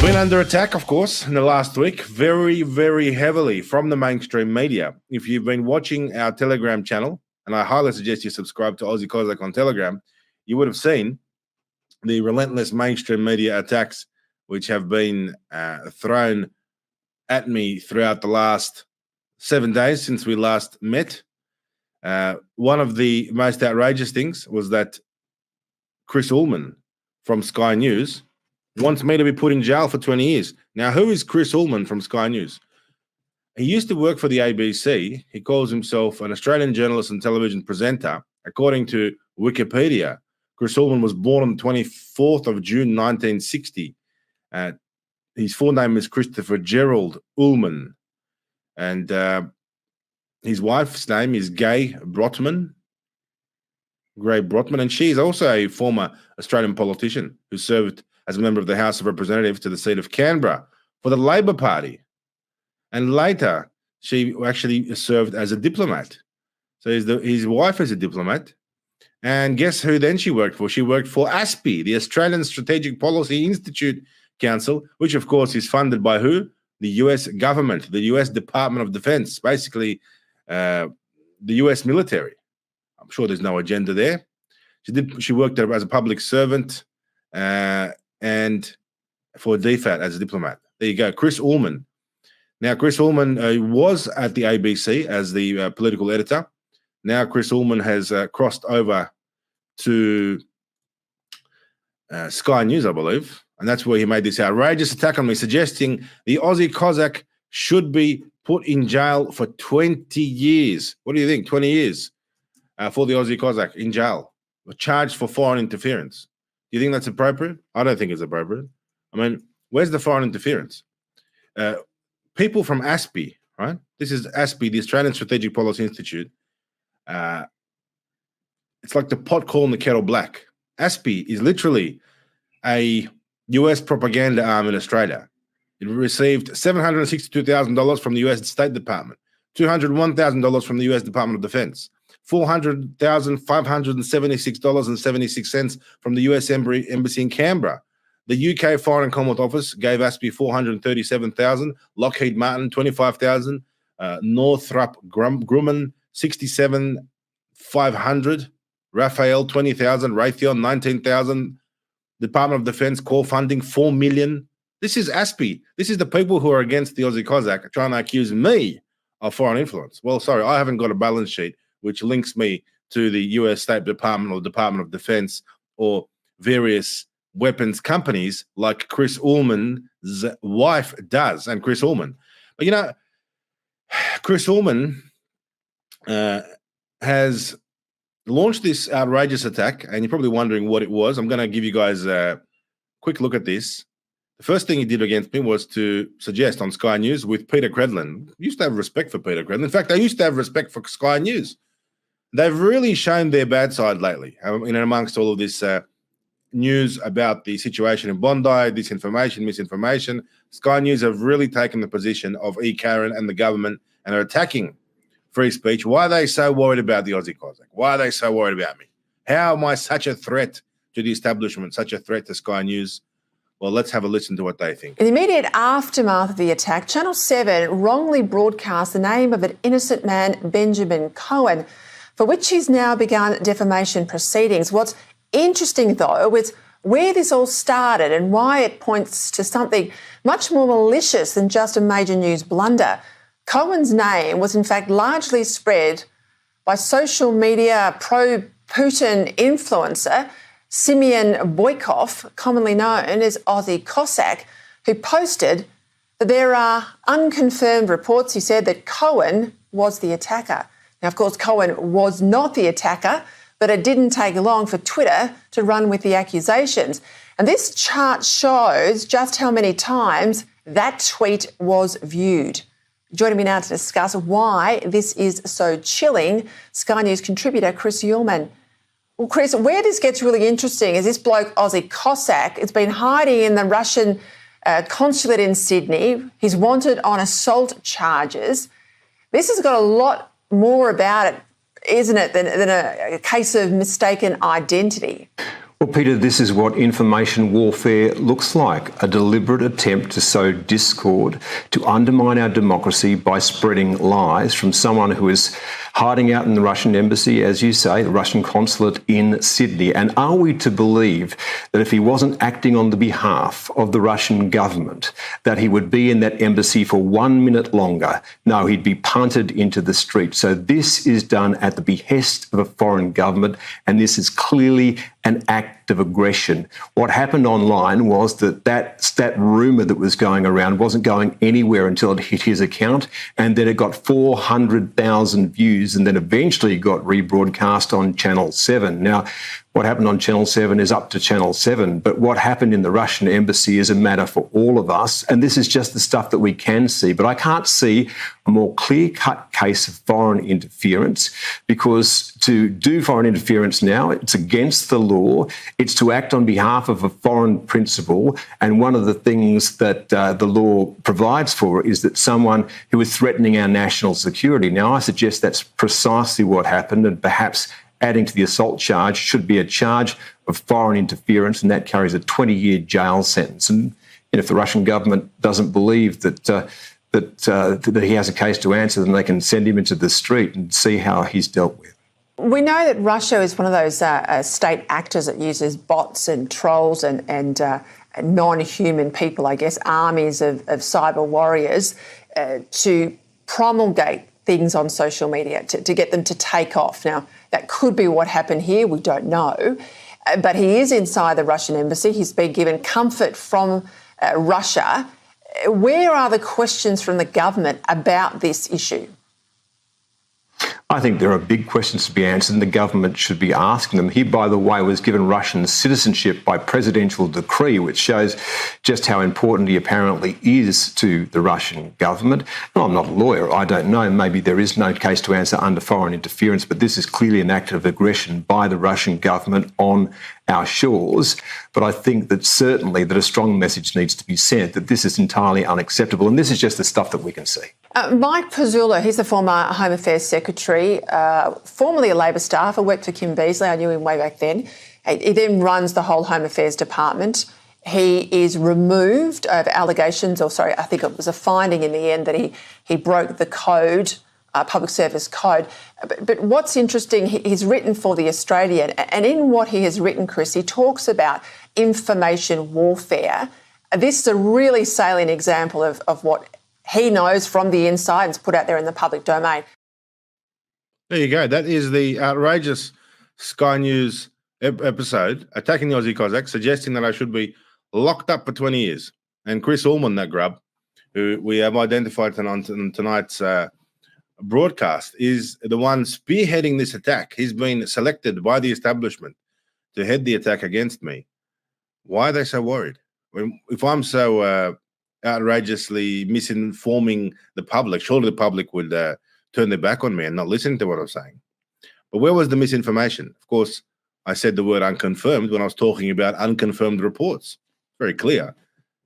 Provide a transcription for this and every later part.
Been under attack, of course, in the last week, very, very heavily from the mainstream media. If you've been watching our Telegram channel, and I highly suggest you subscribe to Aussie Cossack on Telegram, you would have seen the relentless mainstream media attacks which have been thrown at me throughout the last 7 days since we last met. One of the most outrageous things was that Chris Uhlmann from Sky News wants me to be put in jail for 20 years. Now, who is Chris Uhlmann from Sky News? He used to work for the ABC. He calls himself an Australian journalist and television presenter. According to Wikipedia, Chris Uhlmann was born on the 24th of June, 1960. His full name is Christopher Gerald Uhlmann. And his wife's name is Gray Brotman, and she is also a former Australian politician who served as a member of the House of Representatives to the seat of Canberra for the Labor Party. And later, she actually served as a diplomat. So his wife is a diplomat. And guess who then she worked for? She worked for ASPI, the Australian Strategic Policy Institute Council, which, of course, is funded by who? The US government, the US Department of Defense, basically the US military. I'm sure there's no agenda there. She worked as a public servant and for DFAT as a diplomat. There you go, Chris Uhlmann. Now, Chris Uhlmann was at the ABC as the political editor. Now, Chris Uhlmann has crossed over to Sky News, I believe, and that's where he made this outrageous attack on me, suggesting the Aussie Cossack should be put in jail for 20 years. What do you think? 20 years for the Aussie Cossack in jail, charged for foreign interference. Do you think that's appropriate? I don't think it's appropriate. I mean, where's the foreign interference? People from ASPI, right? This is ASPI, the Australian Strategic Policy Institute. It's like the pot calling the kettle black. ASPI is literally a US propaganda arm in Australia. It received $762,000 from the US State Department, $201,000 from the US Department of Defense, $400,576.76 from the US Embassy in Canberra. The UK Foreign and Commonwealth Office gave ASPI $437,000, Lockheed Martin $25,000, Northrop Grumman $67,500, Raphael $20,000, Raytheon $19,000, Department of Defense core funding $4 million. This is ASPI. This is the people who are against the Aussie Cossack trying to accuse me of foreign influence. Well, sorry, I haven't got a balance sheet which links me to the US State Department or Department of Defense or various weapons companies like Chris Uhlmann's wife does, and Chris Uhlmann. But, you know, Chris Uhlmann has launched this outrageous attack, and you're probably wondering what it was. I'm going to give you guys a quick look at this. The first thing he did against me was to suggest on Sky News with Peter Credlin. I used to have respect for Peter Credlin. In fact, I used to have respect for Sky News. They've really shown their bad side lately, amongst all of this news about the situation in Bondi, disinformation, misinformation. Sky News have really taken the position of E. Karen and the government and are attacking free speech. Why are they so worried about the Aussie Cossack? Why are they so worried about me? How am I such a threat to the establishment, such a threat to Sky News? Well, let's have a listen to what they think. In the immediate aftermath of the attack, Channel 7 wrongly broadcast the name of an innocent man, Benjamin Cohen, for which he's now begun defamation proceedings. What's interesting, though, is where this all started and why it points to something much more malicious than just a major news blunder. Cohen's name was, in fact, largely spread by social media pro-Putin influencer Simeon Boykov, commonly known as Aussie Cossack, who posted that there are unconfirmed reports, he said, that Cohen was the attacker. Now, of course, Cohen was not the attacker, but it didn't take long for Twitter to run with the accusations. And this chart shows just how many times that tweet was viewed. Joining me now to discuss why this is so chilling, Sky News contributor Chris Uhlmann. Well, Chris, where this gets really interesting is this bloke, Aussie Cossack, it's been hiding in the Russian consulate in Sydney. He's wanted on assault charges. This has got a lot more about it, isn't it, than a case of mistaken identity? Well, Peter, this is what information warfare looks like, a deliberate attempt to sow discord, to undermine our democracy by spreading lies from someone who is hiding out in the Russian embassy, as you say, the Russian consulate in Sydney. And are we to believe that if he wasn't acting on the behalf of the Russian government, that he would be in that embassy for 1 minute longer? No, he'd be punted into the street. So this is done at the behest of a foreign government, and this is clearly an act of aggression. What happened online was that rumour that was going around wasn't going anywhere until it hit his account, and then it got 400,000 views, and then eventually got rebroadcast on Channel 7. Now, what happened on Channel 7 is up to Channel 7, but what happened in the Russian embassy is a matter for all of us, and this is just the stuff that we can see. But I can't see a more clear-cut case of foreign interference, because to do foreign interference now, it's against the law, it's to act on behalf of a foreign principle, and one of the things that the law provides for is that someone who is threatening our national security. Now, I suggest that's precisely what happened, and perhaps adding to the assault charge should be a charge of foreign interference, and that carries a 20-year jail sentence. And if the Russian government doesn't believe that he has a case to answer, then they can send him into the street and see how he's dealt with. We know that Russia is one of those state actors that uses bots and trolls and non-human people, I guess, armies of cyber warriors to promulgate things on social media, to get them to take off. Now, that could be what happened here, we don't know. But he is inside the Russian embassy. He's been given comfort from Russia. Where are the questions from the government about this issue? I think there are big questions to be answered, and the government should be asking them. He, by the way, was given Russian citizenship by presidential decree, which shows just how important he apparently is to the Russian government. And I'm not a lawyer. I don't know. Maybe there is no case to answer under foreign interference, but this is clearly an act of aggression by the Russian government on our shores. But I think that certainly that a strong message needs to be sent that this is entirely unacceptable, and this is just the stuff that we can see. Mike Pizzula, he's the former Home Affairs Secretary, formerly a Labor staffer, worked for Kim Beazley. I knew him way back then. He then runs the whole Home Affairs Department. He is removed of allegations, I think it was a finding in the end that he broke the code, public service code. But what's interesting, he's written for The Australian, and in what he has written, Chris, he talks about information warfare. This is a really salient example of what he knows from the inside and it's put out there in the public domain. There you go. That is the outrageous Sky News episode, attacking the Aussie Cossack, suggesting that I should be locked up for 20 years. And Chris Uhlmann, that grub, who we have identified on tonight's broadcast, is the one spearheading this attack. He's been selected by the establishment to head the attack against me. Why are they so worried? If I'm so outrageously misinforming the public, surely the public would turn their back on me and not listen to what I'm saying. But where was the misinformation? Of course, I said the word unconfirmed when I was talking about unconfirmed reports. Very clear.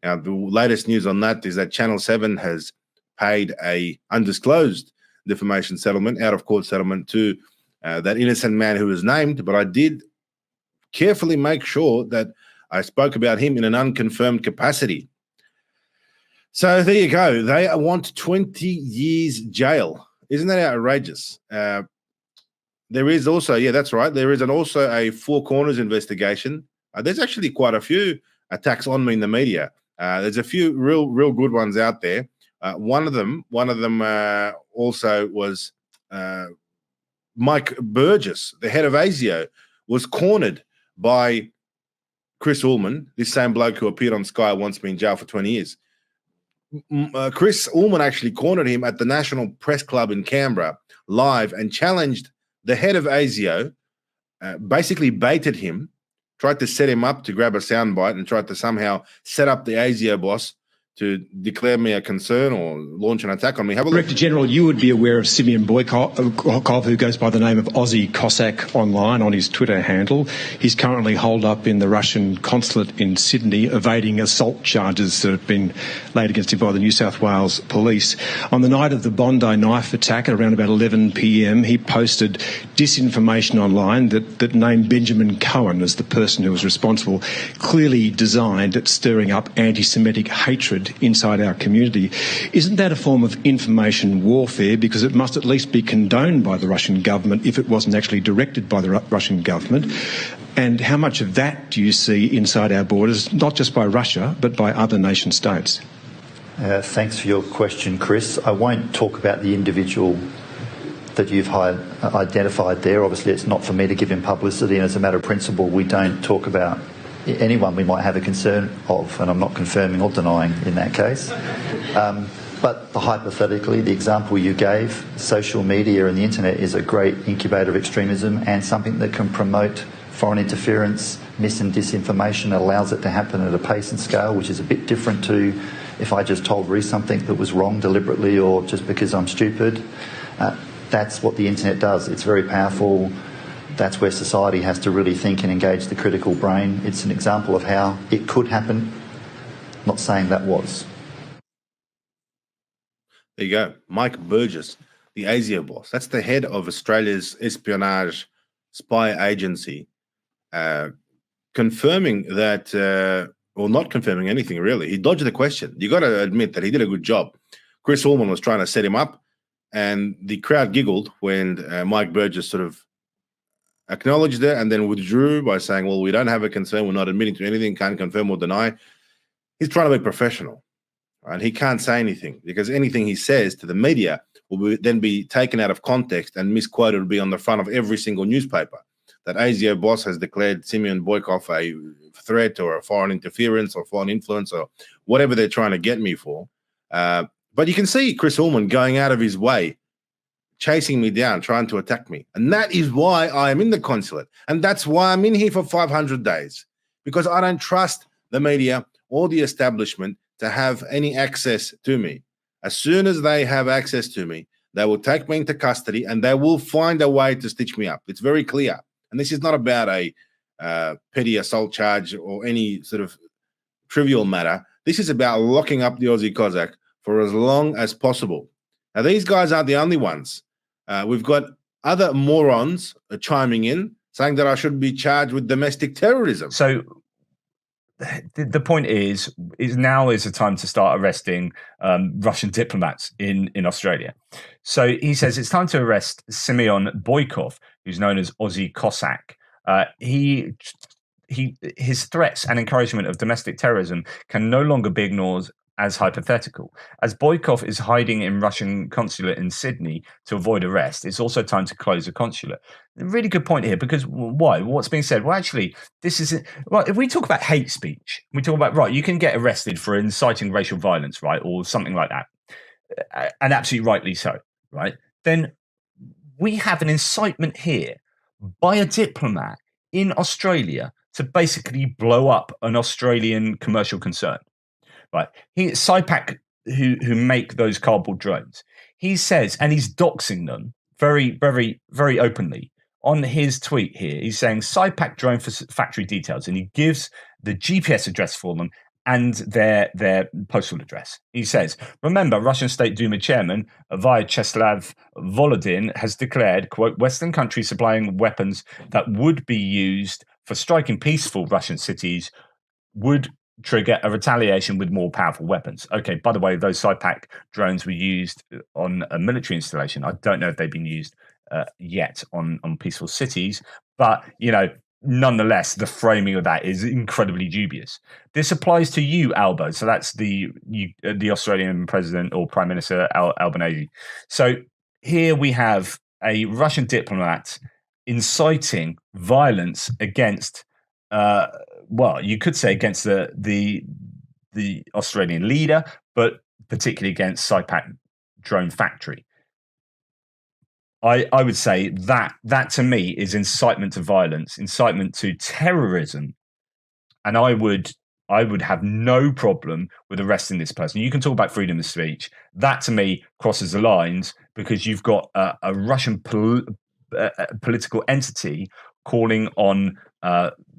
Now, the latest news on that is that Channel 7 has paid a undisclosed defamation settlement, out-of-court settlement, to that innocent man who was named, but I did carefully make sure that I spoke about him in an unconfirmed capacity. So there you go. They want 20 years jail. Isn't that outrageous? There is also, that's right, there is also a Four Corners investigation. There's actually quite a few attacks on me in the media. There's a few real good ones out there. One of them also was Mike Burgess, the head of ASIO, was cornered by Chris Uhlmann, this same bloke who appeared on Sky once been in jail for 20 years. Chris Uhlmann actually cornered him at the National Press Club in Canberra live and challenged the head of ASIO, basically baited him, tried to set him up to grab a soundbite and tried to somehow set up the ASIO boss to declare me a concern or launch an attack on me. Have a look. Director General, you would be aware of Simeon Boykov, who goes by the name of Aussie Cossack online on his Twitter handle. He's currently holed up in the Russian consulate in Sydney, evading assault charges that have been laid against him by the New South Wales police. On the night of the Bondi knife attack at around about 11 p.m, he posted disinformation online that named Benjamin Cohen as the person who was responsible, clearly designed at stirring up anti-Semitic hatred inside our community. Isn't that a form of information warfare? Because it must at least be condoned by the Russian government if it wasn't actually directed by the Russian government. And how much of that do you see inside our borders, not just by Russia, but by other nation states? Thanks for your question, Chris. I won't talk about the individual that you've identified there. Obviously, it's not for me to give him publicity, and as a matter of principle, we don't talk about anyone we might have a concern of, and I'm not confirming or denying in that case. But hypothetically, the example you gave, social media and the internet is a great incubator of extremism and something that can promote foreign interference, mis and disinformation. It allows it to happen at a pace and scale which is a bit different to if I just told Reece something that was wrong deliberately or just because I'm stupid. That's what the internet does. It's very powerful. That's where society has to really think and engage the critical brain. It's an example of how it could happen. Not saying that was. There you go. Mike Burgess, the ASIO boss. That's the head of Australia's espionage spy agency, confirming that, well, not confirming anything really. He dodged the question. You got to admit that he did a good job. Chris Uhlmann was trying to set him up, and the crowd giggled when Mike Burgess sort of acknowledged it and then withdrew by saying, well, we don't have a concern, we're not admitting to anything, can't confirm or deny. He's trying to be professional, right? He can't say anything because anything he says to the media will then be taken out of context and misquoted, will be on the front of every single newspaper. That ASIO boss has declared Simeon Boykov a threat or a foreign interference or foreign influence or whatever they're trying to get me for. But you can see Chris Uhlmann going out of his way, chasing me down, trying to attack me. And that is why I am in the consulate. And that's why I'm in here for 500 days, because I don't trust the media or the establishment to have any access to me. As soon as they have access to me, they will take me into custody and they will find a way to stitch me up. It's very clear. And this is not about a petty assault charge or any sort of trivial matter. This is about locking up the Aussie Cossack for as long as possible. Now, these guys aren't the only ones. We've got other morons chiming in, saying that I should be charged with domestic terrorism. So the point is now is the time to start arresting Russian diplomats in Australia. So he says it's time to arrest Simeon Boykov, who's known as Aussie Cossack. His threats and encouragement of domestic terrorism can no longer be ignored as hypothetical. As Boykov is hiding in Russian consulate in Sydney to avoid arrest, it's also time to close the consulate. A really good point here, because why? What's being said? Well, actually, this is well. If we talk about hate speech, we talk about, right, you can get arrested for inciting racial violence, right, or something like that, and absolutely rightly so, right? Then we have an incitement here by a diplomat in Australia to basically blow up an Australian commercial concern. Right, SciPac, who make those cardboard drones, he says, and he's doxing them very, very, very openly on his tweet here. He's saying SciPac drone for factory details, and he gives the GPS address for them and their postal address. He says, remember, Russian State Duma chairman Vyacheslav Volodin has declared, quote, Western countries supplying weapons that would be used for striking peaceful Russian cities would trigger a retaliation with more powerful weapons. Okay, by the way, those SciPac drones were used on a military installation. I don't know if they've been used yet on peaceful cities, but, you know, nonetheless, the framing of that is incredibly dubious. This applies to you, Albo. So that's the Australian president or Prime Minister Albanese. So here we have a Russian diplomat inciting violence against well, you could say against the Australian leader, but particularly against SciPac drone factory. I would say that to me is incitement to violence, incitement to terrorism, and I would I would have no problem with arresting this person. You can talk about freedom of speech. That to me crosses the lines, because you've got a Russian political entity calling on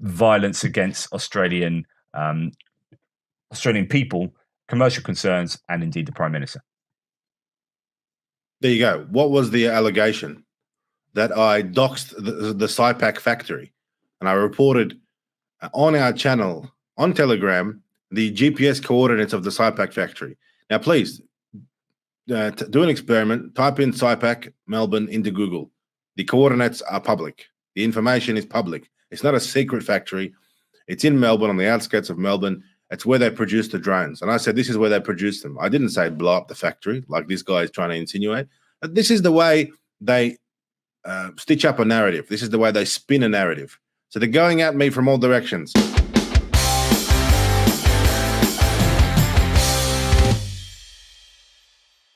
violence against Australian people, commercial concerns, and indeed the Prime Minister. There you go. What was the allegation? That I doxed the SIPAC factory, and I reported on our channel on Telegram the GPS coordinates of the SIPAC factory. Now, please do an experiment. Type in SIPAC Melbourne into Google. The coordinates are public. The information is public. It's not a secret factory. It's in Melbourne, on the outskirts of Melbourne. It's where they produce the drones. And I said, this is where they produce them. I didn't say blow up the factory like this guy is trying to insinuate. But this is the way they stitch up a narrative. This is the way they spin a narrative. So they're going at me from all directions.